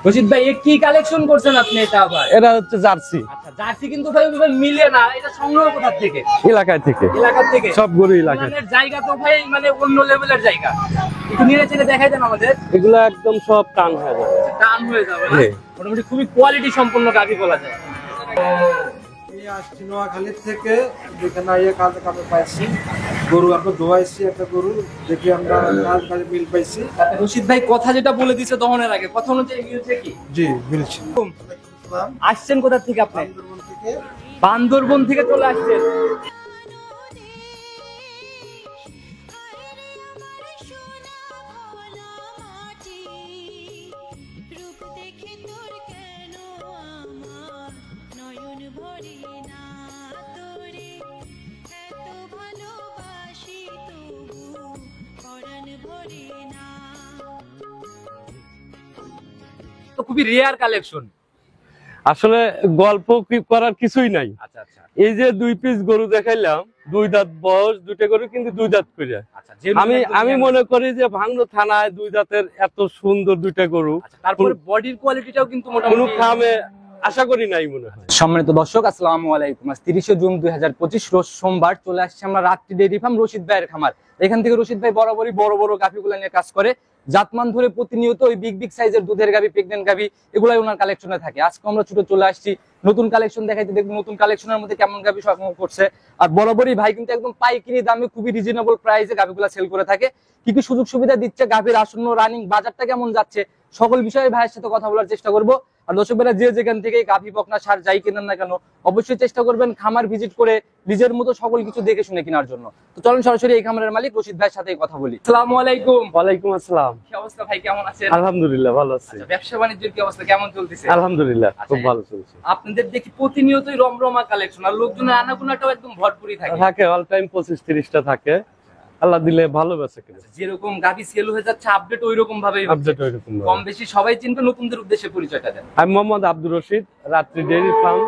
রশিদ ভাই কি কালেকশন করছেন আপনি? এটা আবার এটা হচ্ছে জার্সি। আচ্ছা, জার্সি কিন্তু ভাই ওইভাবে মিলে না, এটা সংগ্রহ কোথা থেকে? এলাকায় থেকে, এলাকা থেকে সব গরু এলাকায়। জায়গা তো ভাই মানে অন্য লেভেলের জায়গা, একটু নিয়ে চেয়ে দেখাই দেন আমাদের। এগুলো একদম সব টান হয়ে যাবে, টান হয়ে যাবে না? মোটামুটি খুবই কোয়ালিটি সম্পন্ন গাভী বলা যায়। আসছি নোয়াখালী থেকে, যেখানে আইয়া কাজে কামে পাইছি গরু, আমরা ধোয়াইছি একটা গরু, দেখি আমরা কাজে মিল পাইছি। রশিদ ভাই কথা যেটা বলে দিছে দহনের আগে, কথা অনুযায়ী মিলছে কি? জি মিলছে। আসছেন কোথা থেকে আপনি? বান্দরবন থেকে। বান্দরবন থেকে চলে আসছেন। তো খুবই রেয়ার কালেকশন। আসলে গল্প করার কিছুই নাই। আচ্ছা আচ্ছা এই যে 2 পিস গরু দেখাইলাম, 2 দাঁত বয়স, দুইটা গরু কিন্তু 2 দাঁত করে। আচ্ছা, আমি মনে করি যে ভাঙড় থানায় 2 দাঁতের এত সুন্দর দুইটা গরু, তারপরে বডির কোয়ালিটিটাও কিন্তু কোনো মোটামুটি খামে আশা করি নাই মনে হয়। সম্মানিত দর্শক, আসসালামু আলাইকুম। আজ 30শে জুন 2025 রোজ সোমবার চলে আসছে আমরা রাত্রি ডেইরি ফার্ম রশিদ ভাইয়ের খামার। এখান থেকে রশিদ ভাই বরাবরই বড় বড় গাভীগুলো নিয়ে কাজ করে, জাতমান ধরে প্রতিনিয়ত ওই বিগ সাইজের দুধের গাভী, প্রেগনেন্ট গাভী, এগুলাই ওনার কালেকশনে থাকে। আজকে আমরা ছোট চলে আসছি নতুন কালেকশন দেখাইতে, দেখবো নতুন কালেকশনের মধ্যে কেমন গাভী সংগ্রহ করছে। আর বরাবরই ভাই কিন্তু একদম পাইকারি দামে খুবই রিজনেবল প্রাইসে গাভীগুলো সেল করে থাকে। কি কি সুযোগ সুবিধা দিচ্ছে, গাভীর আসন্ন রানিং বাজারটা কেমন যাচ্ছে, সকল বিষয়ে ভাইয়ের সাথে কথা বলার চেষ্টা করবো। আর দর্শকরা যে যেখান থেকে গাভী বকনা সার যাই কেনেন না কেন, অবশ্যই চেষ্টা করবেন খামার ভিজিট করে নিজের মতো সকল কিছু দেখে শুনে কেনার জন্য। তো চলুন সরাসরি এই খামারের মালিক রশিদ ভাইয়ের সাথে কথা বলি। আসসালামু আলাইকুম। ওয়ালাইকুম আসসালাম। কি অবস্থা ভাই, কেমন আছেন? আলহামদুলিল্লাহ ভালো আছি। ব্যবসা বাণিজ্যের কি অবস্থা, কেমন চলতেছে? আলহামদুলিল্লাহ খুব ভালো চলছে। আপনাদের দেখি প্রতিনিয়তই রমরমা কালেকশন, আর লোকজনের আনাগোনাটাও একদম ভরপুরই থাকে অল টাইম 25-30টা থাকে, আল্লাহ দিলে ভালো বেচে কিনে। যেরকম গাভী সেল হয়ে যাচ্ছে আপডেট ওই রকম ভাবে, আপডেট ওইরকম কম বেশি সবাই চিনবে। নতুনদের উদ্দেশ্যে পরিচয়টা দেন। আমি মোহাম্মদ আব্দুর রশিদ, রাত্রি ডেইরি ফার্ম,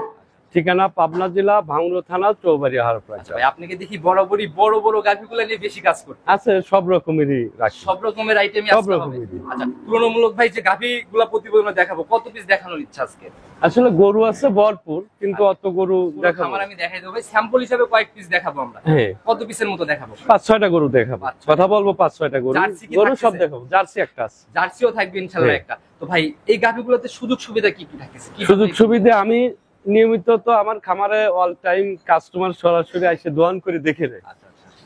ঠিকানা পাবনা জেলা ভাঙড় থানা চৌবাড়ি হারপাড়া। ভাই আপনাকে দেখি বরাবরই বড় বড় গাভীগুলো নিয়ে বেশি কাজ করতে। আছে সব রকমেরই রাখি, সব রকমের আইটেমই সব আছে। রকমেরই। আচ্ছা, তুলনামূলক ভাই যে গাভীগুলো প্রতিবেদনে দেখাবো, কত পিস দেখানোর ইচ্ছা আজকে? আসলে গরু আছে ভরপুর, কিন্তু অত গরু দেখাবো আমার আমি দেখাই দেবো ভাই, স্যাম্পল হিসেবে কয়েক পিস দেখাবো আমরা। হ্যাঁ, কত পিসের মতো দেখাবো? 5-6টা গরু দেখাবো, কথা বলবো 5-6টা গরু। জার্সি কি গরু সব থাকতেছে? দেখাবো, জার্সি একটা আছে, জার্সিও থাকবে ইনশাআল্লাহ একটা। তো ভাই এই গাভীগুলোতে সুযোগ সুবিধা কি কি থাকতেছে? সুযোগ সুবিধা আমি নিয়মিত তো আমার খামারে অল টাইম কাস্টমার সরাসরি এসে দোয়ান করে দেখে নেয়।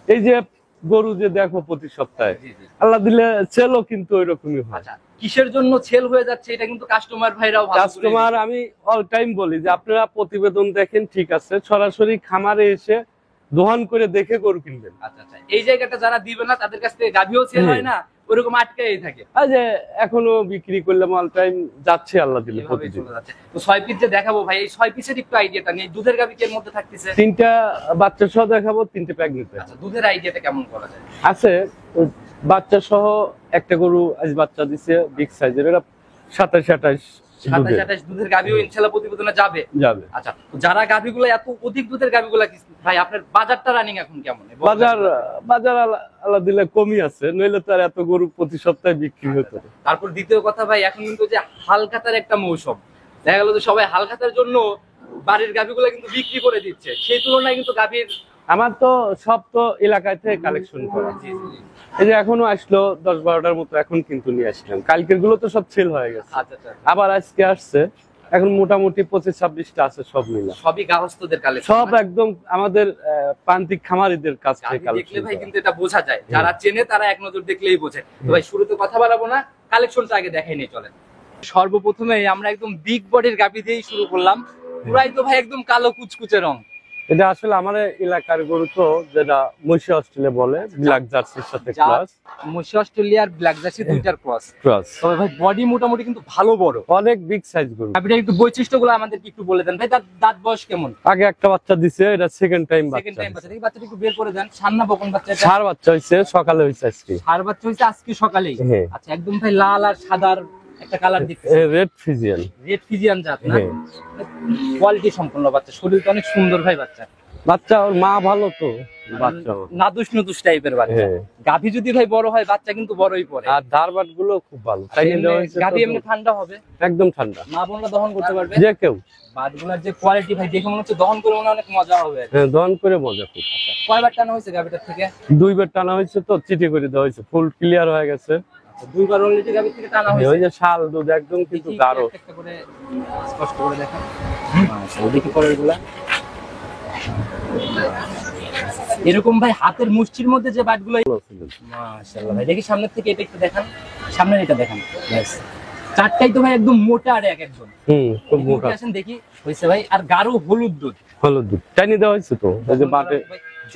এই যে গরু যে দেখো প্রতি সপ্তাহে, আল্লাহ দিলে সেলও কিন্তু ওই রকমই হয়। আচ্ছা, কিসের জন্য সেল হয়ে যাচ্ছে এটা কিন্তু কাস্টমার ভাইরাও ভালো করে কাস্টমার আমি অল টাইম বলি যে আপনারা প্রতিবেদন দেখেন, ঠিক আছে, সরাসরি খামারে এসে দোহান করে দেখে গরু কিনবেন। আচ্ছা আচ্ছা, এই জায়গাটা যারা দিবে না তাদের কাছ থেকে গাভীও সেল হয় না, ওরকম আটকেই থাকে। আর যে এখনো বিক্রি করলাম অল টাইম যাচ্ছে আল্লাহ দিলে এভাবেই প্রতিদিন। চলে যাচ্ছে। তো 6 পিস যে দেখাবো ভাই, এই 6 পিসের একটু আইডিয়াটা নেই। দুধের গাভী এর মধ্যে থাকতেছে 3টা বাচ্চা সহ দেখাবো, 3টে প্রেগনেন্ট আচ্ছা, দুধের আইডিয়াটা কেমন করা যায়? আছে। বাচ্চা সহ একটা গরু আজ বাচ্চা দিছে বিগ সাইজের, এটা 27-28 27-28 দুধের গাভীও ইনশাআল্লাহ প্রতিবেদনে যাবে। আচ্ছা, তো যারা গাভীগুলো এত অধিক দুধের গাভীগুলো ভাই, আপনার বাজারটা রানিং এখন কেমন? বাজার আল্লাহ দিলে কমই আছে, নইলে তো আর এত গরু প্রতি সপ্তাহে বিক্রি হতো। তারপর দ্বিতীয় কথা ভাই, এখন কিন্তু যে হালখাতার একটা মৌসুম, দেখা গেল যে সবাই হালখাতার জন্য বাড়ির গাভীগুলো কিন্তু বিক্রি করে দিচ্ছে, সেই তুলনায় কিন্তু গাভীর আমার তো সব তো এলাকায় থেকে কালেকশন করা। এই যে এখনো আসলো 10-12টার মতো, এখন কিন্তু নিয়ে আসলাম। কালকের গুলো তো সব সেল হয়ে গেছে, আবার আজকে আসছে। এখন মোটামুটি 25-26টা আছে, সব মিলে সবই গার্হস্থ্যদের কালেকশন, সব একদম আমাদের প্রান্তিক খামারিদের কাছ থেকে দেখলে ভাই কিন্তু এটা বোঝা যায়, যারা চেনে তারা এক নজর দেখলেই বোঝে। তো ভাই শুরুতে কথা বাড়াবো না, কালেকশনটা আগে দেখাই নিয়ে চলেন। সর্বপ্রথমে আমরা একদম বিগ বডির গাভী দিয়েই শুরু করলাম। পুরাই তো ভাই একদম কালো কুচকুচে রং। এটা আসলে আমার এলাকার গরু, তো যেটা মহিষী অস্ট্রেলিয়া বলে, ব্ল্যাক জার্সির সাথে ক্রস। মহিষী অস্ট্রেলিয়ার ব্ল্যাক জার্সি দুইটার ক্রস। তবে ভাই বডি মোটামুটি কিন্তু ভালো বড়, অনেক বিগ সাইজ গরু। গাভীটার একটু বৈশিষ্ট্যগুলো আমাদেরকে একটু বলে দেন ভাই। দাঁত বয়স কেমন? আগে একটা বাচ্চা দিছে, এটা সেকেন্ড টাইম বাচ্চা। এই বাচ্চাটা একটু বের করে দেন। সান্না বকন বাচ্চা, এটা ষাঁড় বাচ্চা হইছে, সকালে হইছে আজকে। ষাঁড় বাচ্চা হইছে আজকে সকালেই। আচ্ছা, একদম ভাই লাল আর সাদার একটা কালার দিচ্ছে, রেড ফিজিয়ান। রেড ফিজিয়ান জাত না? কোয়ালিটি সম্পন্ন বাচ্চা, শরীরটা অনেক সুন্দর ভাই বাচ্চা। ওর মা ভালো তো, বাচ্চা নাদুস নুদুস টাইপের বাচ্চা। হ্যাঁ। গাভী যদি ভাই বড় হয় বাচ্চা কিন্তু বড়ই পড়ে। আর ধারবাট গুলো খুব ভালো, তাই দেওয়া হয়েছে গাভী তো এমনি ঠান্ডা হবে, একদম ঠান্ডা, মা বোনরা দহন করতে পারবে। যে কেউ। বাটগুলার যে কোয়ালিটি ভাই দেখে মনে হচ্ছে দহন করে মনে হয় অনেক মজা হবে। হ্যাঁ, দহন করে মজা খুব। কয়বার টানা হয়েছে গাভীটার থেকে? 2 বার টানা হয়েছে, তো চিঠি করে দেওয়া হয়েছে, ফুল ক্লিয়ার হয়ে গেছে। দুইবার অলরেডি গাভীর থেকে টানা ওই হয়েছে। যে শাল দুধ একদম কিন্তু গাঢ়। একটা করে স্পষ্ট করে দেখেন। মাশাআল্লাহ, দেখি পরেরগুলা। এরকম ভাই হাতের মুষ্টির মধ্যে যে বাটগুলো, মাশাআল্লাহ ভাই, দেখি সামনের থেকে এটা একটু দেখান, সামনের এটা দেখান। ব্যাস, চারটাই তো ভাই একদম মোটা আর এক একদম। খুব মোটা। আসেন দেখি হইছে ভাই, আর গাঢ় হলুদ দুধ। হলুদ দুধ টাইনি দেওয়া হয়েছে তো, এই যে বাটে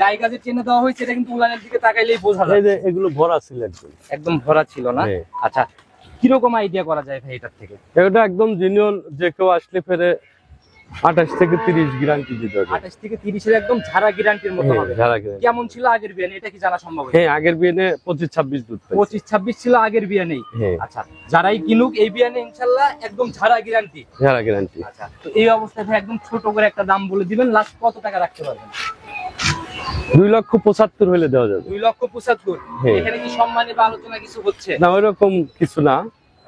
জায়গা যে চেনে দেওয়া হয়েছে এটা কিন্তু উলানের দিকে তাকাইলেই বোঝা যায়। এই যে এগুলো ভরা ছিল একদম, একদম ভরা ছিল না। হ্যাঁ। আচ্ছা, কিরকম আইডিয়া করা যায় ভাই এটার থেকে? এটা একদম জেনুইন, যে কেউ আসলে ফেরে 28 থেকে 30 গ্যারান্টি দিতে হবে। 28 থেকে 30 এর একদম ঝাড়া গ্যারান্টির মতো হবে। ঝাড়া guarantee। কেমন ছিল আগের বিয়ানে, এটা কি জানা সম্ভব? হ্যাঁ, আগের বিয়ানে 25-26 দুধ পাইছে। 25-26 ছিল আগের বিয়ানেই। হ্যাঁ। আচ্ছা, যারাই কিনুক এই বিয়ানে ইনশাআল্লাহ একদম ঝাড়া গ্যারান্টি। ঝাড়া গ্যারান্টি। আচ্ছা, তো এই অবস্থায় ভাই একদম ছোট করে একটা দাম বলে দিবেন, লাস্ট কত টাকা রাখতে পারবেন? 2,75,000 হলে দেওয়া যাবে। 2,75,000। হ্যাঁ। এখানে কি সম্মানী বা আলোচনা কিছু হচ্ছে? না, ওইরকম কিছু না,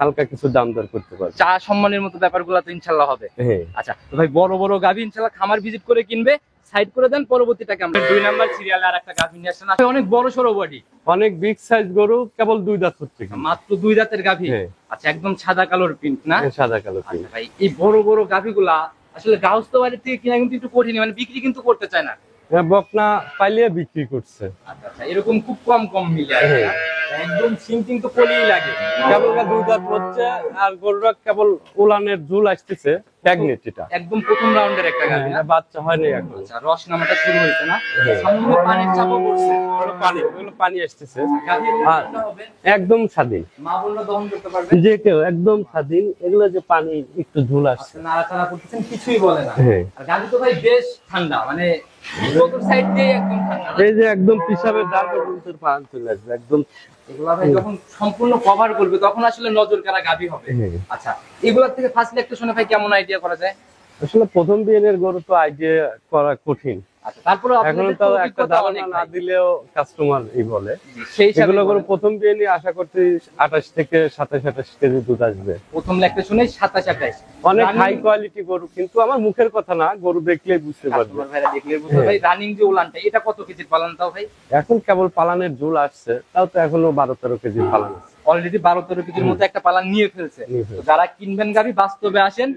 হালকা কিছু দাম দর করতে পারবে। চা সম্মানের মতো ব্যাপারগুলো তো ইনশাআল্লাহ হবে। হ্যাঁ। আচ্ছা, তো ভাই বড় বড় গাভী ইনশাআল্লাহ খামার ভিজিট করে কিনবে, সাইড করে দেন, পরবর্তীটাকে আমরা 2 নাম্বার সিরিয়ালে আর একটা গাভী নিয়ে আসেন। অনেক বড় সরো বডি, অনেক বিগ সাইজ গরু, কেবল 2 দাঁত হচ্ছে কিন্তু। মাত্র 2 দাঁতের গাভী। হ্যাঁ। আচ্ছা, একদম সাদা কালোর প্রিন্ট না? হ্যাঁ, সাদা কালো আচ্ছা ভাই, এই বড় বড় গাভীগুলা আসলে গাউস্থ বাড়ির থেকে কিনা কিন্তু একটু কঠিন, মানে বিক্রি কিন্তু করতে চায় না। বকনা পাইলে বিক্রি করছে। আচ্ছা আচ্ছা, এরকম খুব কম কম মিলে আর কি, না? একদম সিং তো পলিই লাগে। কেবল 2 দাঁত হচ্ছে, আর গরুরা কেবল উলানের ঝুল আসতেছে, প্রেগনেন্ট এটা। একদম প্রথম রাউন্ডের একটা গাভী না? বাচ্চা হয়নি এখন। আচ্ছা, রস নামাটা শুরু হয়েছে না? হ্যাঁ। সামনে পানির চাপও পড়ছে। ওগুলো পানি আসতেছে। গাভীর আর ঠান্ডা হবে, একদম স্বাধীন, মা বোনরা দহন করতে পারবে। যে কেউ একদম স্বাধীন। এগুলো যে পানি একটু ঝুল আসছে। নাড়াচাড়া করতেছেন, কিছুই বলে না। হ্যাঁ। আর গাভী তো ভাই বেশ ঠান্ডা, মানে চতুর সাইড দিয়ে একদম ঠান্ডা না? এই যে একদম পিসাবের দাঁড় পর্যন্ত পান চলে আসবে একদম। এগুলা ভাই যখন সম্পূর্ণ কভার করবে তখন আসলে নজর কাড়া গাভী হবে। হ্যাঁ। আচ্ছা, এগুলোর থেকে ফার্স্ট ইলেকট্রেশনে ভাই কেমন আইডিয়া করা যায়? আসলে প্রথম বিয়ের গরু তো আইডিয়া করা কঠিন। আচ্ছা, তারপরে এখন তো একটা ধারণা না দিলেও কাস্টমার এই বলে। সেই এগুলো গরু হিসাবে প্রথম বিয়ে নিয়ে আশা করতে 28 থেকে 27-28 কেজি দুধ আসবে। প্রথম ইলেকট্রেশনে 27-28 অনেক হাই কোয়ালিটি গরু, কিন্তু আমার মুখের কথা না, গরু দেখলেই বুঝতে পারবে। কাস্টমার ভাইরা দেখলে বুঝবে ভাই। রানিং যে উলানটা, এটা কত কেজির পালান তাও ভাই? এখন কেবল পালানের ঝুল আসছে, তাও তো এখনো 12-13 কেজি পালান আছে। অলরেডি 12-13 কেজির মতো একটা পালান নিয়ে ফেলছে। নিয়ে ফেলছে। তো যারা কিনবেন গাভী বাস্তবে আসেন,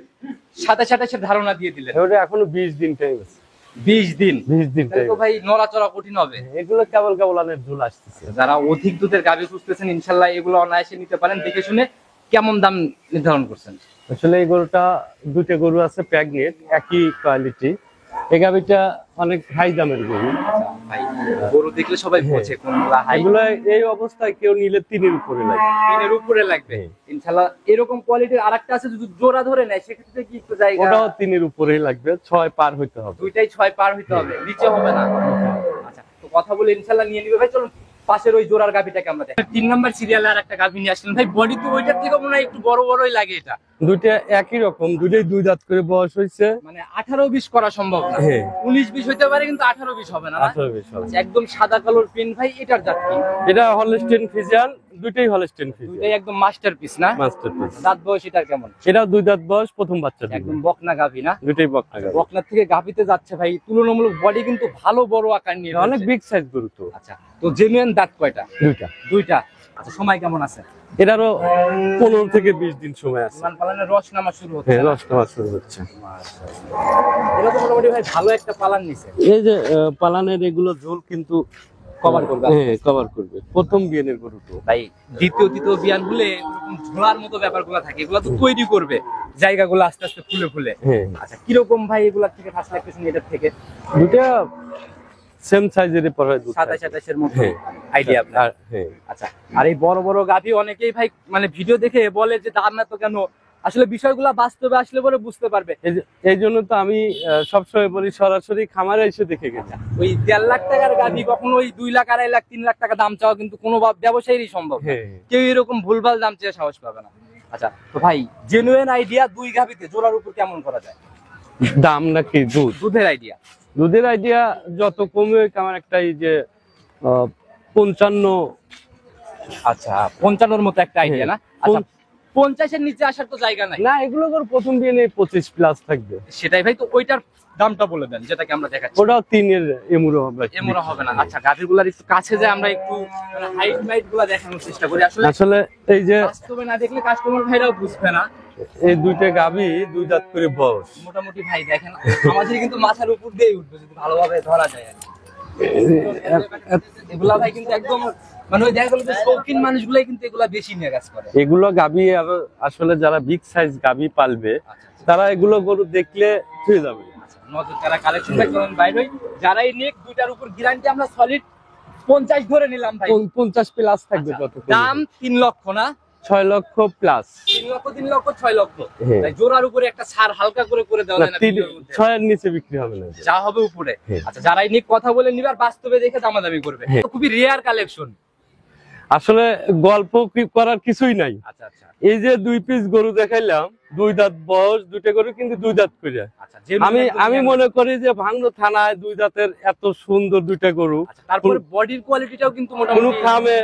27-28 ধারণা দিয়ে দিলেন। ওটা এখনো 20 দিন টাইম আছে। 20 দিন 20 দিন তাহলে টাইম। তো ভাই নড়াচড়া কঠিন হবে। এগুলো কেবল কেবলানের ঝুল আসতেছে। যারা অধিক দুধের গাভী খুঁজতেছেন ইনশাল্লাহ এগুলো অনায়াসে নিতে পারেন। দেখে শুনে কেমন দাম নির্ধারণ করছেন? আসলে এই গরুটা, দুটো গরু আছে প্রেগনেন্ট, একই কোয়ালিটি। এই গাভীটা অনেক হাই দামের গরু। ভাই গরু দেখলে সবাই বোঝে কোনগুলা হাই। এগুলো এই অবস্থায় কেউ নিলে 3-এর উপরে লাগে। 3-এর উপরে লাগবে ইনশাল্লাহ। এরকম কোয়ালিটির আরেকটা আছে, যদি জোড়া ধরে নেয় সেক্ষেত্রে কি একটু জায়গা? ওটাও 3-এর উপরেই লাগবে, 6 পার হইতে হবে। দুইটাই 6 পার হইতে হবে, নিচে হবে না। আচ্ছা, তো কথা বলে ইনশাল্লাহ নিয়ে নিবে ভাই। চলুন পাশের ওই জোড়ার গাভীটাকে আমরা দেখি। 3 নাম্বার সিরিয়ালে আর একটা গাভী নিয়ে আসলেন ভাই। বডি তো ওইটার থেকে মনে হয় একটু বড় বড়ই লাগে। এটা দুইটা একই রকম, দুইটাই 2 দাঁত করে বয়স হয়েছে। মানে 18-20 করা সম্ভব না। হ্যাঁ। 19-20 হইতে পারে, কিন্তু 18-20 হবে না, না? 18-20 হবে। আচ্ছা, একদম সাদা কালোর পেন ভাই। এটার জাত কি? এটা হলস্টেইন ফ্রিজিয়ান, দুইটাই হলস্টেইন ফ্রিজিয়ান, দুইটাই একদম মাস্টারপিস না? মাস্টারপিস। দাঁত বয়স এটার কেমন? এটাও 2 দাঁত বয়স, প্রথম বাচ্চা দিবে। একদম বকনা গাভী না? দুইটাই বকনা গাভী। বকনার থেকে গাভীতে যাচ্ছে ভাই, তুলনামূলক বডি কিন্তু ভালো বড় আকার নিয়ে অনেক ফেলছে। বিগ সাইজ গরু তো। আচ্ছা, তো জেনুইন দাঁত কয়টা? দুইটা। দুইটা। আচ্ছা, সময় কেমন আছে? এটারও 15 থেকে 20 দিন সময় আছে। মান পালানের রস নামা শুরু হচ্ছে। হ্যাঁ, রসটা শুরু হচ্ছে। এটা তো মোটামুটি ভাই ভালো একটা পালান নিছে। এই যে পালানের এগুলো ঝোল কিন্তু কভার করবে। হ্যাঁ, কভার করবে। প্রথম বিয়ের গরু তো। ভাই দ্বিতীয় তৃতীয় বিয়ান হলে এরকম ঝোলার মতো ব্যাপারগুলো থাকে, এগুলো তো তৈরি করবে জায়গাগুলো আস্তে আস্তে ফুলে ফুলে। হ্যাঁ। আচ্ছা, কিরকম ভাই এগুলা থেকে ফার্স্ট লাগতেছে এটার থেকে? দুটা সেম সাইজের পরে দুটো। 27-28 মতো হ্যাঁ। আইডিয়া আপনার? আর হ্যাঁ, আচ্ছা, আর এই বড় বড় গাভী অনেকেই ভাই মানে ভিডিও দেখে বলে যে দাম এত কেন, আসলে বিষয়গুলো বাস্তবে আসলে পরে বুঝতে পারবে। এই জন্য তো আমি সবসময় বলি সরাসরি খামারে এসে দেখে গেছি। ওই 1.5 লাখ টাকার গাভী কখনো ওই 2 লাখ 2.5 লাখ 3 লাখ টাকা দাম চাওয়া কিন্তু কোনো ব্যবসায়ীরই সম্ভব না। হ্যাঁ। কেউ এরকম ভুলভাল দাম চেয়ে সাহস পাবে না। আচ্ছা, তো ভাই জেনুইন আইডিয়া 2 গাভীতে জোড়ার উপর কেমন করা যায়? দাম নাকি দুধ? দুধের আইডিয়া। দুধের আইডিয়া যত কমে আমার একটা এই যে 55। আচ্ছা 55 মতো একটা আইডিয়া না? আচ্ছা 50 এর নিচে আসার তো জায়গা নাই না, এগুলো করে প্রথম দিয়ে নেই 25 প্লাস থাকবে। সেটাই ভাই, তো ওইটার দামটা বলে দেন যেটাকে আমরা দেখাচ্ছি। ওটাও 3 এর এমুরো হবে। এমরা হবে না? আচ্ছা গাভীগুলার একটু কাছে যায় আমরা একটু হাইট মাইট গুলা দেখানোর চেষ্টা করি। আসলে আসলে এই যে বাস্তবে না দেখলে কাস্টমার ভাইরাও বুঝবে না। এই দুইটা গাভী 2 দাঁত করে বয়স। মোটামুটি ভাই দেখেন আমাদের কিন্তু মাথার উপর দিয়ে উঠবে যদি ভালোভাবে ধরা যায় আর কি। এগুলা ভাই কিন্তু একদম মানে ওই দেখা গেল যে শৌখিন মানুষগুলাই কিন্তু এগুলা বেশি নিয়ে কাজ করে। এগুলো গাভী আসলে যারা বিগ সাইজ গাভী পালবে তারা এগুলো গরু দেখলে ছুঁয়ে যাবে। নজর কারা কালেকশন ভাই করেন বাইরে যারাই নেক দুইটার উপর গ্যারান্টি আমরা সলিড 50 ধরে নিলাম ভাই। 50 প্লাস থাকবে। যত দাম 3 লক্ষ না 6 লক্ষ প্লাস। 3 লক্ষ 3 লক্ষ 6 লক্ষ। হ্যাঁ। তাই জোড়ার উপরে একটা ছাড় হালকা করে দেওয়া যায় না ভিডিওর মধ্যে? 6 এর নিচে বিক্রি হবে না, যা হবে উপরে। হ্যাঁ। আচ্ছা যারাই নিক কথা বলে নিবে আর বাস্তবে দেখে দামাদামি করবে। হ্যাঁ। তো খুবই রেয়ার কালেকশন। আসলে গল্প করার কিছুই নাই। আচ্ছা আচ্ছা এই যে 2 পিস গরু দেখাইলাম, 2 দাঁত বয়স, দুইটা গরু কিন্তু 2 দাঁত করে। আচ্ছা আমি মনে করি যে ভাঙড় থানায় 2 দাঁতের এত সুন্দর দুইটা গরু তারপরে বডির কোয়ালিটিটাও কিন্তু কোন মোটামুটি খামে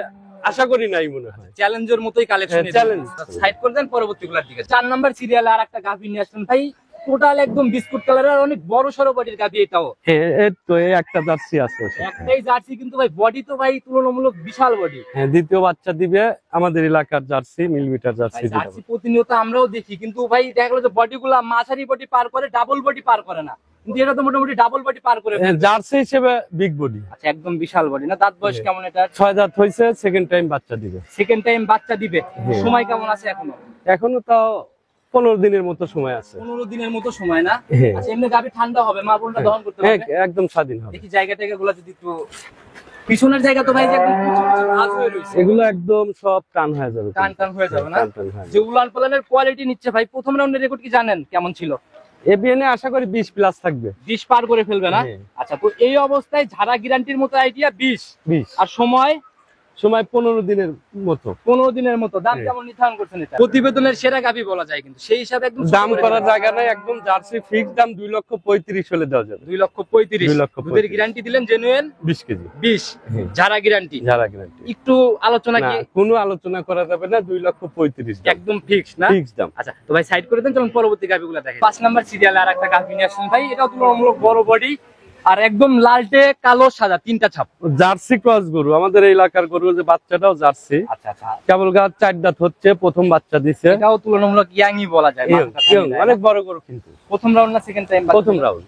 আশা করি নাই মনে হয়। চ্যালেঞ্জের মতোই কালেকশন। হ্যাঁ, চ্যালেঞ্জ। সাইড করে দেন পরবর্তীগুলোর দিকে। 4 নাম্বার সিরিয়ালে আর একটা গাভী নিয়ে আসলেন ভাই, টোটাল একদম বিস্কুট কালারের অনেক বড় সরো বডির গাভী এটাও। হ্যাঁ, এই তো এই একটা জার্সি আছে। একটাই জার্সি কিন্তু ভাই বডি তো ভাই তুলনামূলক বিশাল বডি। হ্যাঁ, দ্বিতীয় বাচ্চা দিবে আমাদের এলাকার জার্সি, মিলিমিটার জার্সি দিবে। জার্সি প্রতিনিয়ত আমরাও দেখি কিন্তু ভাই দেখা গেল যে বডিগুলা মাঝারি বডি পার করে, ডাবল বডি পার করে না, কিন্তু এটা তো মোটামুটি ডাবল বডি পার করে। জার্সি হিসেবে বিগ বডি। আচ্ছা একদম বিশাল বডি না? দাঁত বয়স কেমন এটা? 6 দাঁত হইছে, সেকেন্ড টাইম বাচ্চা দিবে। সেকেন্ড টাইম বাচ্চা দিবে। সময় কেমন আছে এখনো? এখনো তাও 15 দিনের মতো সময় আছে। 15 দিনের মতো সময় না? হ্যাঁ। আচ্ছা এমনি গাভী ঠান্ডা হবে, মা বোনটা দহন করতে হ্যাঁ, পারবে? একদম স্বাধীন হবে। দেখি জায়গা টায়গাগুলো যদি একটু পিছনের জায়গা তো ভাই যে একদম কুচি কুচি ভাঁজ হয়ে রয়েছে। এগুলো একদম সব টান হয়ে যাবে। টান হয়ে যাবে না? টান হয়ে যাবে। যে উলান পালানের কোয়ালিটি নিচ্ছে ভাই, প্রথম রাউন্ডের রেকর্ড কি জানেন কেমন ছিল? এবিএন এ আশা করি 20 প্লাস থাকবে। 20 পার করে ফেলবে না? হ্যাঁ। আচ্ছা তো এই অবস্থায় ঝাড়া গ্যারান্টির মতো আইডিয়া 20 আর সময় 15 দিনের মতো। 15 দিনের মতো। দাম হ্যাঁ। কেমন নির্ধারণ করছেন এটা? প্রতিবেদনের সেরা গাভী বলা যায় কিন্তু সেই হিসাবে একদম দাম করার জায়গা নাই, একদম জার্সি ফিক্স দাম 2,35,000 হলে দেওয়া যাবে। 2,35,000 2,35,000 দুধের গ্যারান্টি দিলেন জেনুইন 20 কেজি 20 হ্যাঁ। ঝাড়া গ্যারান্টি। যারা গ্যারান্টি একটু আলোচনা কি? কোনো আলোচনা করা যাবে না, 2,35,000 একদম ফিক্স না? ফিক্স দাম। আচ্ছা তো ভাই সাইড করে দেন, চলুন পরবর্তী গাভীগুলো দেখেন। 5 নাম্বার সিরিয়ালে আর একটা গাভী নিয়ে আসছেন ভাই, এটাও তুলনামূলক বড় বডি আর একদম লালটে কালো সাদা 3টা ছাপ। জার্সি ক্রস গরু, আমাদের এই এলাকার গরু, যে বাচ্চাটাও জার্সি। আচ্ছা আচ্ছা কেবল গাছ 4 দাঁত হচ্ছে, প্রথম বাচ্চা দিছে। এটাও তুলনামূলক ইয়াংই বলা যায়। অনেক বড় গরু কিন্তু। প্রথম রাউন্ড না সেকেন্ড টাইম? প্রথম রাউন্ড।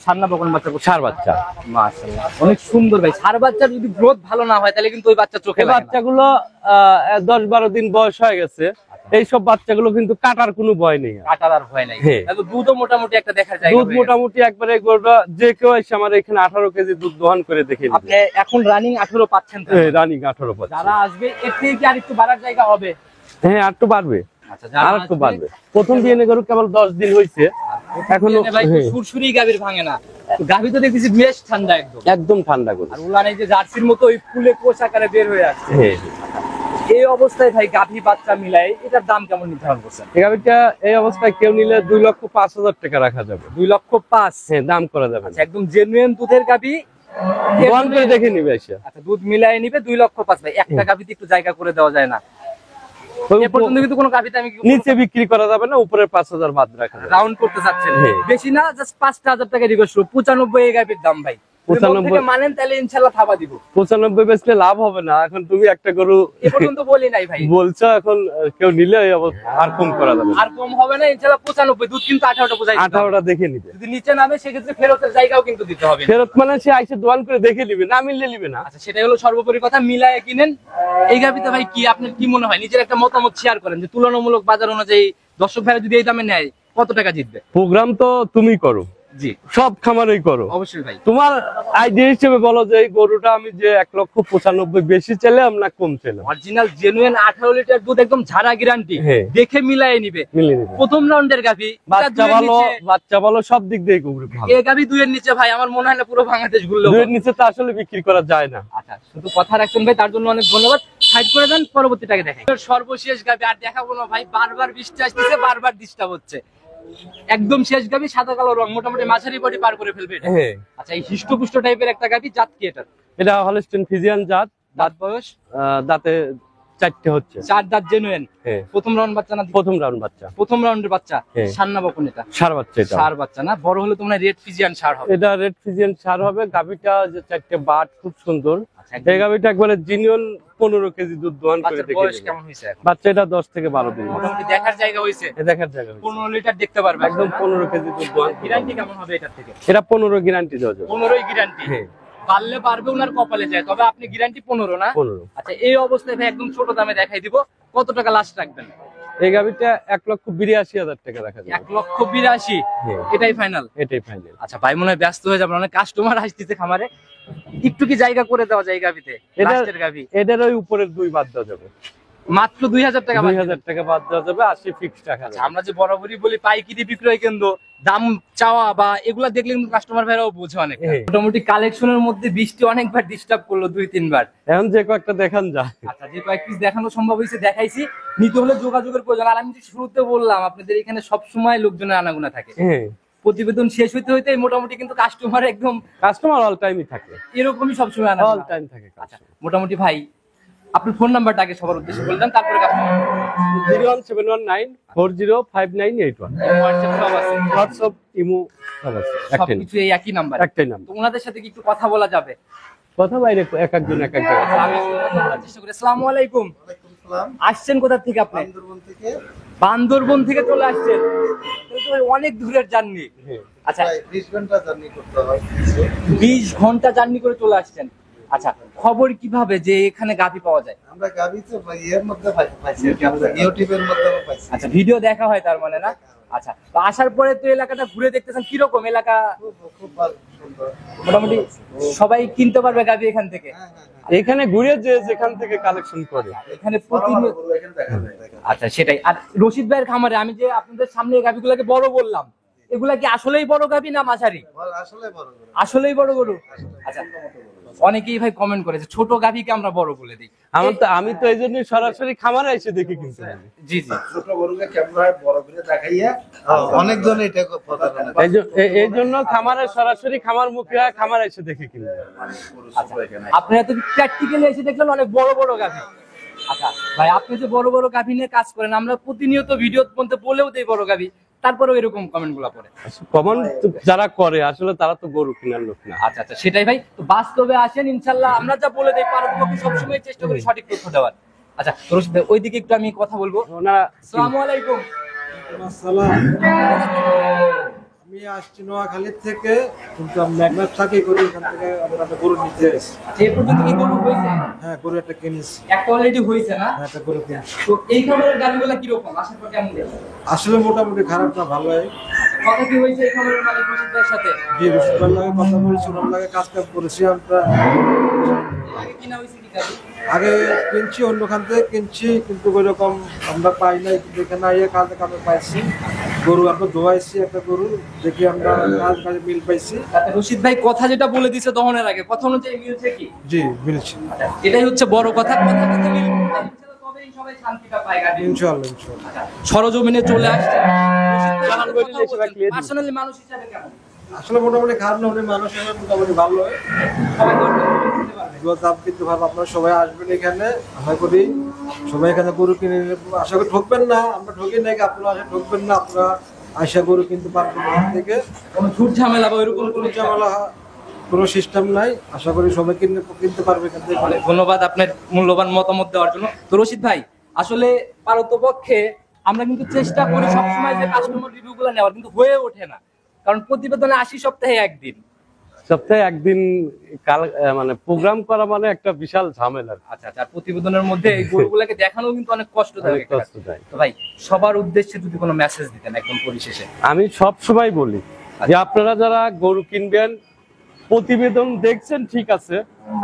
সান্না বকন বাচ্চা, সার বাচ্চা। মাশাআল্লাহ অনেক সুন্দর ভাই। সার বাচ্চার যদি গ্রোথ ভালো না হয় তাহলে কিন্তু ওই বাচ্চা চোখে এই লাগে না। বাচ্চাগুলো 10-12 দিন বয়স হয়ে গেছে, এইসব বাচ্চাগুলো কিন্তু কাটার কোনো ভয় নেই। কাটার আর ভয় নাই। হ্যাঁ। তাহলে দুধও মোটামুটি একটা দেখার জায়গা। দুধ মোটামুটি একবারে গরুটা যে কেউ এসে আমার এখানে 18 কেজি দুধ দহন করে দেখে নিবে। আপনি এখন রানিং 18 পাচ্ছেন তো? রানিং 18 পাচ্ছে। যারা আসবে এর থেকে কি আর একটু বাড়ার জায়গা হবে? হ্যাঁ, আর একটু বাড়বে। আচ্ছা আর একটু বাড়বে। প্রথম বিয়ে গরু কেবল 10 দিন হয়েছে এখনো। ভাই হ্যাঁ। সুরসুরি গাভীর ভাঙে না, গাভী তো দেখতেছি বেশ ঠান্ডা একদম। একদম ঠান্ডা গরু। আর উলান এই যে জার্সির মতো ওই ফুলে কোষ আকারে বের হয়ে আসছে। হ্যাঁ। এই অবস্থায় ভাই গাভী বাচ্চা মিলাই এটার দাম কেমন নির্ধারণ করছেন? এই গাভীটা এই অবস্থায় কেউ নিলে 2,05,000 টাকা রাখা যাবে। 2,05,000? হ্যাঁ, দাম করা যাবে। আচ্ছা একদম জেনুইন দুধের গাভী দহন করে দেখে নিবে এসে। আচ্ছা দুধ মিলাই নিবে 2,05,000 ভাই। একটা গাভীতে একটু জায়গা করে দেওয়া যায় না? এ পর্যন্ত কিন্তু কোনো গাভীতে আমি নিচে বিক্রি করা যাবে না, উপরে 5,000 বাদ রাখা যাবে। রাউন্ড করতে চাচ্ছেন? হ্যাঁ। বেশি না, জাস্ট 5,000 টাকা রিকোয়েস্ট। 95 এই গাভীর দাম ভাই। 95 মানেন তাহলে ইনশাআল্লাহ থাবা দিব। 95 বেচলে লাভ হবে না। এখন তুমি একটা গরু এ পর্যন্ত বলি নাই ভাই। বলছো, এখন কেউ নিলে এই অবস্থা আর কম করা যাবে না। আর কম হবে না ইনশাআল্লাহ। 95 দুধ কিন্তু 18টা বোঝাই। 18টা দেখে নিবে। যদি নিচে নামে সেক্ষেত্রে ফেরতের জায়গাও কিন্তু দিতে হবে। ফেরত মানে সে আইসে দোয়ান করে দেখে নিবে, না মিললে নিবে না। আচ্ছা সেটাই হলো সর্বোপরি কথা, মিলায়ে কিনেন। এই গাভীতে ভাই কি আপনার কি মনে হয়, নিজের একটা মতামত শেয়ার করেন যে তুলনামূলক বাজার অনুযায়ী দর্শক ভাইরা যদি এই দামে নেয় কত টাকা জিতবে? প্রোগ্রাম তো তুমি করো, জি সব খামারেই করো। অবশ্যই ভাই। তোমার আইডিয়া হিসেবে বলো যে এই গরুটা আমি যে 1,95,000 বেশি চাইলাম না কম চাইলাম। অরিজিনাল জেনুইন 18 লিটার দুধ একদম ঝাড়া গ্যারান্টি, হ্যাঁ। দেখে মিলায়ে নিবে। মিলিয়ে নিবে। প্রথম রাউন্ডের গাভী, বাচ্চা ভালো, সব দিক দিয়ে গরু ভালো। এই গাভী 2 এর নিচে ভাই আমার মনে হয় না পুরো বাংলাদেশ ঘুরলো। 2 এর নিচে তো আসলে বিক্রি করা যায় না। আচ্ছা শুধু কথা রাখছেন ভাই, তার জন্য অনেক ধন্যবাদ। সাইড করে দেন, পরবর্তীটাকে দেখেন। সর্বশেষ গাভী আর দেখাবো না ভাই, বারবার বৃষ্টি আসতেছে, বারবার ডিস্টার্ব হচ্ছে। একদম শেষ গাভি, সাদা কালো রং, মোটামুটি মাঝারি বডি পার করে ফেলবে এটা। হ্যাঁ, আচ্ছা, এই হিষ্টপুষ্ট টাইপের একটা গাভি, জাত কি এটা? এটা হলস্টেইন ফ্রিজিয়ান জাত। দাঁত বয়স? দাঁতে 4টে হচ্ছে। 4 দাঁত জেনুইন। হ্যাঁ, প্রথম রাউন্ড বাচ্চা না? প্রথম রাউন্ড বাচ্চা। প্রথম রাউন্ডের বাচ্চা। হ্যাঁ। সার না বকন এটা? সার বাচ্চা এটা। সার বাচ্চা না? বড় হলে তোমরা রেড ফিজিয়ান সার হবে। এটা রেড ফিজিয়ান সার হবে। গাভিটা যে 4টে বাট খুব সুন্দর। আচ্ছা, একদম। এই গাভিটা একবারে জিনিয়ন 15 কেজি দুধ দহন করে বাচ্চার দেখে বয়স নেবে। কেমন হয়েছে এখন? বাচ্চা এটা 10 থেকে 12 দিন। মোটামুটি দেখার জায়গা হয়েছে? এ দেখার জায়গা হয়েছে। 15 লিটার দেখতে পারবে একদম 15 কেজি দুধ দহন। গ্যারান্টি কেমন হবে এটার থেকে? এটা 15 গ্যারান্টি দেওয়া যাবে। 15ই গ্যারান্টি। হ্যাঁ, পারলে পারবে, ওনার কপালে যায়। তবে আপনি গ্যারান্টি 15 না? 15। আচ্ছা, এই অবস্থায় ভাই একদম ছোট দামে দেখাই দিব, কত টাকা লাস্ট রাখবেন? এই গাভিটা 1,82,000 টাকা রাখা যাবে। 1,82,000? হ্যাঁ, এটাই ফাইনাল? এটাই ফাইনাল। আচ্ছা ভাই মনে হয় ব্যস্ত হয়ে যাবেন, অনেক কাস্টমার আসতেছে খামারে, একটু কি জায়গা করে দেওয়া যায় গাভিতে? লাস্টের গাভি এদের ওই উপরের 2 বাদ দেওয়া যাবে। মাত্র 2,000 টাকা? 2,000 টাকা বাদ দেওয়া যাবে, 80 ফিক্সড টাকা। আচ্ছা, আমরা যে বরাবরই বলি পাইকারি বিক্রয় কেন্দ্র, দাম চাওয়া বা এগুলা দেখলে কিন্তু কাস্টমার ভাইরাও বোঝে অনেক। হ্যাঁ। মোটামুটি কালেকশনের মধ্যে বৃষ্টি অনেকবার ডিস্টার্ব করলো, 2-3 বার। এখন যে কয়েকটা দেখান যায়। আচ্ছা, যে কয়েক পিস দেখানো সম্ভব হয়েছে দেখাইছি, নিতে হলে যোগাযোগের প্রয়োজন। আর আমি যে শুরুতে বললাম আপনাদের এখানে সবসময় লোকজনের আনাগোনা থাকে। হ্যাঁ, প্রতিবেদন শেষ হইতে হইতে মোটামুটি কিন্তু কাস্টমার একদম কাস্টমার অল টাইমই থাকে। এরকমই সবসময় অল আনাগোনা। টাইম থাকে। আচ্ছা, মোটামুটি ভাই আপনার ফোন নাম্বারটা আগে সবার উদ্দেশ্যে বললেন, তারপরে কাস্টমার। 01719405981। হোয়াটসঅ্যাপ সব আছে? হোয়াটসঅ্যাপ, ইমো সব আছে। একটাই সবকিছু এই একই নাম্বার? একটাই নাম। তো ওনাদের সাথে কি একটু কথা বলা যাবে? কথা বাইরে এক একজন এক এক জায়গায়। আমি কথা বলার চেষ্টা করি। আসসালামু আলাইকুম। আসছেন কোথা থেকে আপনি? বান্দরবন থেকে চলে আসছেন? তাহলে তো ভাই অনেক দূরের জার্নি। হ্যাঁ। আচ্ছা, 20 ঘন্টা জার্নি করতে হয়। 20 ঘন্টা জার্নি করে চলে আসছেন। আচ্ছা, খবর কিভাবে যে এখানে গাভী পাওয়া যায়? আমরা গাবি তো এর মধ্যে পাইছি, আমরা ইউটিউবের মধ্যে পাইছি। আচ্ছা, ভিডিও দেখা হয় তার মানে না? আচ্ছা, তো আসার পরে তো এলাকাটা ঘুরে দেখতেছেন, কিরকম এলাকা? খুব ভালো, সুন্দর। মোটামুটি সবাই কিনতে পারবে গাভী এখান থেকে? এখানে ঘুরে যে যেখান থেকে কালেকশন করে। এখানে প্রতিনিয়ত। আচ্ছা, সেটাই। আর রশিদ ভাইয়ের খামারে আমি যে আপনাদের সামনে এই গাভীগুলোকে বড় বললাম, এগুলা কি আসলেই বড় গাভী না মাঝারি? আসলে বড় বড়। আসলেই বড় গরু? আচ্ছা, অনেকেই ভাই কমেন্ট করে যে ছোট গাভীকে আমরা বড় বলে দিই। আমি তো এই জন্য সরাসরি খামারে এসে দেখি কিন্তু। জি জি। ছোট গরুকে ক্যামেরায় বড় করে দেখাইয়া অনেকজন এটা প্রতারণা। এই জন্য খামারে সরাসরি খামার মুখে খামারে এসে দেখি কিন্তু। আপনারা তো প্র্যাকটিক্যালি এসে দেখলেন অনেক বড় বড় গাভী। আচ্ছা ভাই, আপনি যে বড় বড় গাভী নিয়ে কাজ করেন, আমরা প্রতিনিয়ত ভিডিও মধ্যে বলেও দেই বড় গাভী, তারপরেও এরকম কমেন্ট গুলা পড়ে। কমন যারা করে আসলে তারা তো গরু কেনার লোক না। আচ্ছা আচ্ছা, সেটাই ভাই। তো বাস্তবে আসেন, ইনশাল্লাহ আমরা যা বলে দেই পারবো সবসময় চেষ্টা করি সঠিক তথ্য দেওয়ার। আচ্ছা রশিদ ভাই, ওইদিকে একটু আমি কথা বলবো। ওনারা আসসালামু আলাইকুম। আসসালাম। আমি আসছি নোয়াখালী থেকে, কিন্তু আমি ম্যাগনাস থাকি করি, এখান থেকে আমরা একটা গরু নিতে এসেছি। আচ্ছা, এর পর্যন্ত কি গরু হয়েছে? হ্যাঁ, গরু একটা কিনেছি। একটা অলরেডি হয়েছে না? হ্যাঁ, একটা গরু কিনেছি। তো এই খাবারের গাড়িগুলো কিরকম, আসার পর কেমন দেখো? আসলে মোটামুটি খারাপ না, ভালোই। কথা কি হয়েছে এই খাবারের মালিক রশিদ ভাইয়ের সাথে? জি, রসুনের লাগে কথা বলছি, ওনার লাগে কাজ করেছি আমরা। আগে কিনা হয়েছে কি গাড়ি? আগে কিনছি, অন্যখান থেকে কিনছি, কিন্তু ওইরকম আমরা পাই নাই। কিন্তু এখানে আইয়ে কামে পাইছি। গরু আমরা দোয়াইছি, একটা গরু দেখি আমরা কাজে মিল পাইছি। তাতে রশিদ ভাই কথা যেটা বলে দিছে দহনের আগে, কথা অনুযায়ী মিলছে কি? জি, মিলছি। এটাই হচ্ছে বড় কথা। কথা কথা মিল তবেই সবাই শান্তিটা পায় গাড়ি। ইনশাআল্লাহ, ইনশাআল্লাহ। আচ্ছা, সরজমিনে চলে আসছে। ক্লিয়ার পার্সোনালি মানুষ হিসাবে কেমন? আসলে মোটামুটি খারাপ না, উনি মানুষ হিসেবে মোটামুটি ভালো হয়। সবাই গর্ব করে বলতে পারবে। এগুলো দাম কিন্তু ভালো। আপনারা সবাই আসবেন এখানে, আশা করি সবাই এখানে গরু কিনে নিলে আশা করি ঠকবেন না। আমরা ঠকি নাকি, আপনারা আসে ঠকবেন না। আপনারা আশা গরু কিনতে পারবেন এখান থেকে। কোনো ঝুট ঝামেলা বা ওইরকম কোনো ঝামেলা কোনো সিস্টেম নাই। আশা করি সবাই কিনতে পারবে এখান থেকে। অনেক ধন্যবাদ আপনার মূল্যবান মতামত দেওয়ার জন্য। তো রশিদ ভাই, আসলে পারতপক্ষে আমরা কিন্তু চেষ্টা করি সবসময় যে কাস্টমার রিভিউ গুলো নেওয়ার, কিন্তু হয়ে ওঠে না, কারণ প্রতিবেদনে 80 সপ্তাহে একদিন। সপ্তাহে একদিন মানে প্রোগ্রাম করা মানে একটা বিশাল ঝামেলা। আচ্ছা আচ্ছা, প্রতিবেদনের মধ্যে এই গরুগুলোকে দেখানো কিন্তু অনেক কষ্টদায়ক। তো ভাই, সবার উদ্দেশ্যে যদি কোনো মেসেজ দিতেন একদম পরিশেষে। আমি সব সময় বলি যে আপনারা যারা গরু কিনবেন, প্রতিবেদন দেখছেন ঠিক আছে,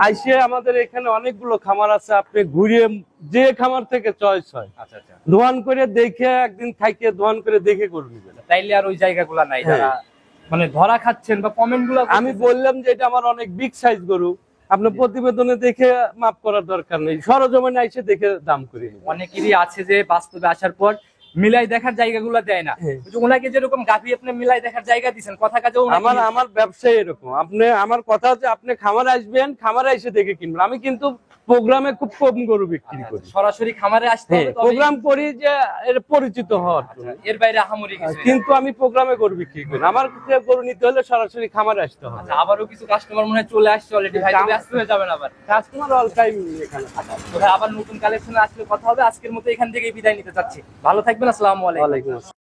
আইসে আমাদের এখানে অনেকগুলো খামার আছে, আপনি ঘুরিয়ে যে খামার থেকে চয়েস হয় আচ্ছা আচ্ছা, দোয়ান করে দেখে একদিন থাইকে দোয়ান করে দেখে গরু নিবেন। তাইলে আর ওই জায়গাগুলো নাই যারা মানে ধরা খাচ্ছেন বা কমেন্ট গুলো। আমি বললাম যে এটা আমার অনেক বিগ সাইজ গরু, আপনার প্রতিবেদনে দেখে মাপ করার দরকার নেই, সরজমিনে আইসে দেখে দাম করে নিবেন। অনেকেরই আছে যে বাস্তবে আসার পর মিলাই দেখার জায়গাগুলো দেয় না। হ্যাঁ। ওই যে ওনাকে যেরকম গাভী আপনি মিলাই দেখার জায়গা দিচ্ছেন, কথা কাজে আমার ব্যবসা এরকম। আপনি আমার কথা হচ্ছে আপনি খামারে আসবেন, খামারে এসে দেখে কিনবেন। আমি কিন্তু প্রোগ্রামে খুব কম গরু বিক্রি করি। সরাসরি খামারে আসতে হবে, তবেই- প্রোগ্রাম করি যে এর পরিচিত হওয়ার জন্য। এর বাইরে আহামরি কিছু না। কিন্তু আমি প্রোগ্রামে গরু বিক্রি করি না। আমার কাছে গরু নিতে হলে সরাসরি খামারে আসতে হবে। আচ্ছা, আবারও কিছু কাস্টমার মনে হয় চলে আসছে অলরেডি, ভাই তো ব্যস্ত হয়ে যাবেন আবার। কাস্টমার অল টাইম এখানে থাকে। তো ভাই আবার নতুন কালেকশনে আসলে কথা হবে। আজকের মতো এখান থেকেই বিদায় নিতে চাচ্ছি। ভালো থাকবেন, আসসালামু আলাইকুম। ওয়ালাইকুম আসসালাম।